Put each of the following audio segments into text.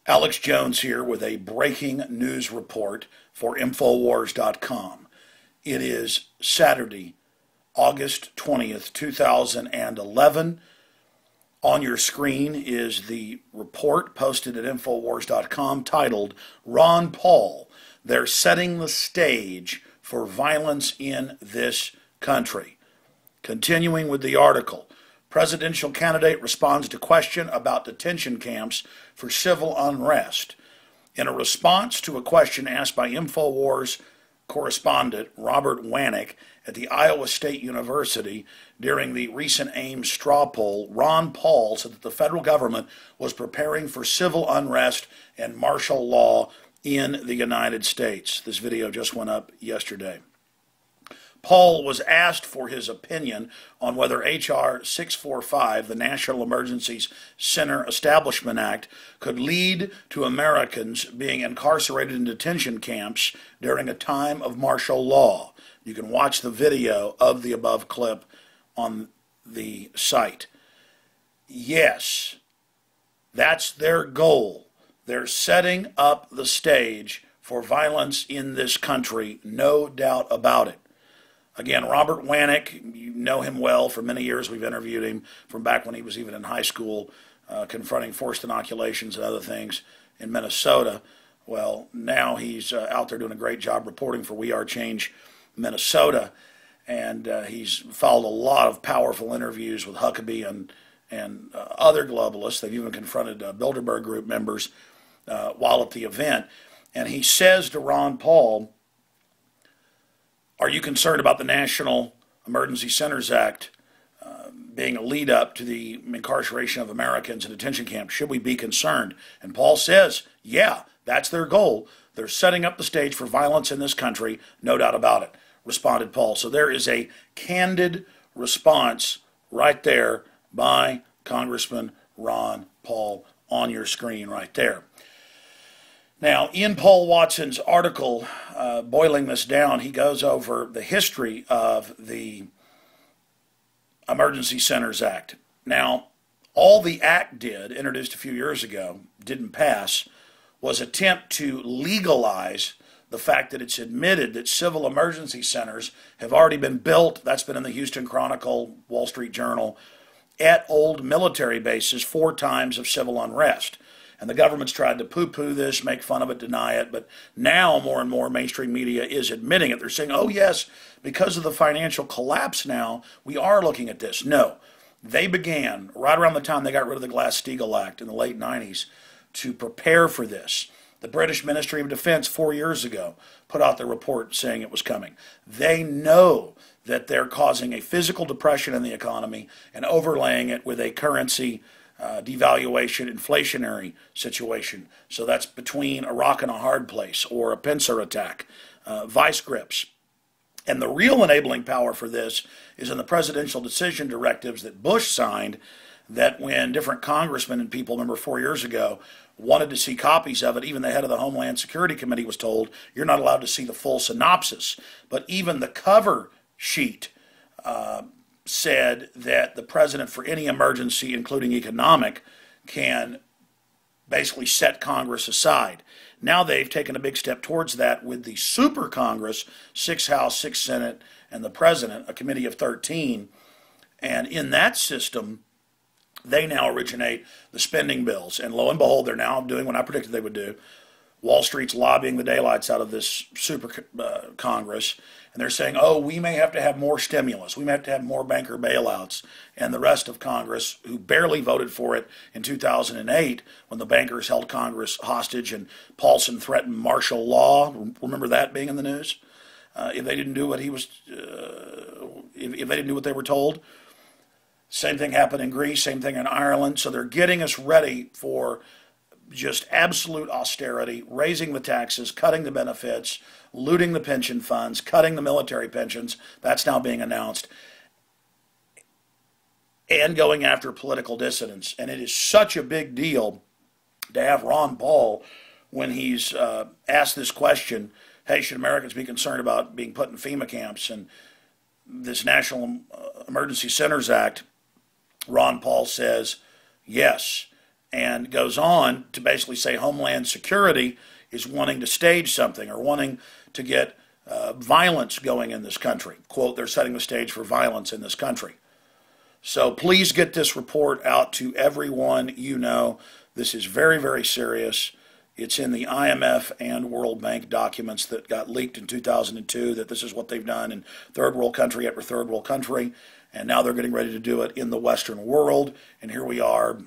Alex Jones here with a breaking news report for Infowars.com. It is Saturday, August 20th, 2011. On your screen is the report posted at Infowars.com titled, Ron Paul, They're Setting the Stage for Violence in This Country. Continuing with the article, presidential candidate responds to question about detention camps for civil unrest. In a response to a question asked by InfoWars correspondent Robert Wanek at the Iowa State University during the recent Ames straw poll, Ron Paul said that the federal government was preparing for civil unrest and martial law in the United States. This video just went up yesterday. Paul was asked for his opinion on whether H.R. 645, the National Emergency Center Establishment Act, could lead to Americans being incarcerated in detention camps during a time of martial law. You can watch the video of the above clip on the site. Yes, that's their goal. They're setting up the stage for violence in this country, no doubt about it. Again, Robert Wanek, you know him well. For many years we've interviewed him from back when he was even in high school, confronting forced inoculations and other things in Minnesota. Well, now he's out there doing a great job reporting for We Are Change Minnesota, and he's followed a lot of powerful interviews with Huckabee and other globalists. They've even confronted Bilderberg Group members while at the event. And he says to Ron Paul, are you concerned about the National Emergency Centers Act being a lead up to the incarceration of Americans in detention camps? Should we be concerned? And Paul says, yeah, that's their goal. They're setting up the stage for violence in this country, no doubt about it, responded Paul. So there is a candid response right there by Congressman Ron Paul on your screen right there. Now, in Paul Watson's article, boiling this down, he goes over the history of the Emergency Centers Act. Now, all the act did, introduced a few years ago, didn't pass, was attempt to legalize the fact that it's admitted that civil emergency centers have already been built. That's been in the Houston Chronicle, Wall Street Journal, at old military bases 4 times of civil unrest. And the government's tried to poo-poo this, make fun of it, deny it. But now more and more mainstream media is admitting it. They're saying, oh, yes, because of the financial collapse now, we are looking at this. No. They began, right around the time they got rid of the Glass-Steagall Act in the late 90s, to prepare for this. The British Ministry of Defense 4 years ago put out their report saying it was coming. They know that they're causing a physical depression in the economy and overlaying it with a currency devaluation, inflationary situation. So that's between a rock and a hard place, or a pincer attack, vice grips. And the real enabling power for this is in the presidential decision directives that Bush signed, that when different congressmen and people, remember 4 years ago, wanted to see copies of it, even the head of the Homeland Security Committee was told, you're not allowed to see the full synopsis. But even the cover sheet said that the president, for any emergency, including economic, can basically set Congress aside. Now they've taken a big step towards that with the Super Congress, 6 House, 6 Senate, and the president, a committee of 13. And in that system, they now originate the spending bills. And lo and behold, they're now doing what I predicted they would do. Wall Street's lobbying the daylights out of this Super Congress. And they're saying, oh, we may have to have more stimulus. We may have to have more banker bailouts. And the rest of Congress, who barely voted for it in 2008 when the bankers held Congress hostage and Paulson threatened martial law. Remember that being in the news? If they didn't do what he was, if they didn't do what they were told. Same thing happened in Greece, same thing in Ireland. So they're getting us ready for just absolute austerity, raising the taxes, cutting the benefits, looting the pension funds, cutting the military pensions. That's now being announced. And going after political dissidents. And it is such a big deal to have Ron Paul, when he's asked this question, hey, should Americans be concerned about being put in FEMA camps and this National Emergency Centers Act, Ron Paul says, yes. and goes on to basically say Homeland Security is wanting to stage something or wanting to get violence going in this country. Quote, they're setting the stage for violence in this country. So please get this report out to everyone you know. This is very, very serious. It's in the IMF and World Bank documents that got leaked in 2002, that this is what they've done in third world country after third world country. And now they're getting ready to do it in the Western world. And here we are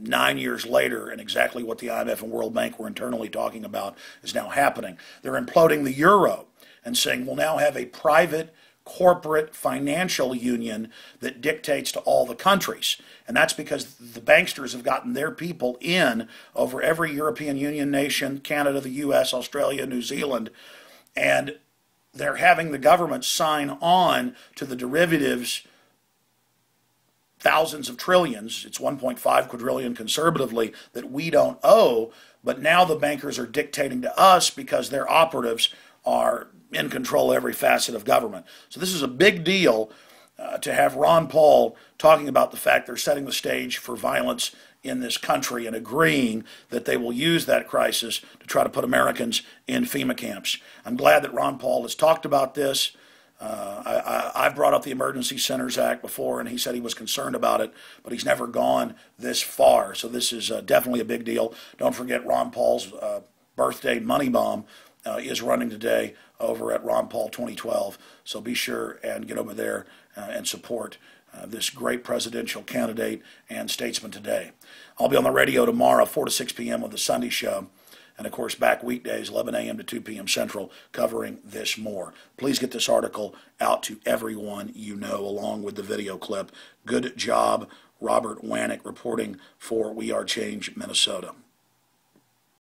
9 years later, and exactly what the IMF and World Bank were internally talking about is now happening. They're imploding the euro and saying we'll now have a private corporate financial union that dictates to all the countries. And that's because the banksters have gotten their people in over every European Union nation, Canada, the US, Australia, New Zealand, and they're having the government sign on to the derivatives, thousands of trillions, it's 1.5 quadrillion conservatively, that we don't owe, but now the bankers are dictating to us because their operatives are in control of every facet of government. So this is a big deal to have Ron Paul talking about the fact they're setting the stage for violence in this country and agreeing that they will use that crisis to try to put Americans in FEMA camps. I'm glad that Ron Paul has talked about this. I've brought up the Emergency Centers Act before, and he said he was concerned about it, but he's never gone this far. So this is definitely a big deal. Don't forget Ron Paul's birthday money bomb is running today over at Ron Paul 2012. So be sure and get over there and support this great presidential candidate and statesman today. I'll be on the radio tomorrow, 4 to 6 p.m. with the Sunday Show. And, of course, back weekdays, 11 a.m. to 2 p.m. Central, covering this more. Please get this article out to everyone you know, along with the video clip. Good job, Robert Wanek, reporting for We Are Change, Minnesota.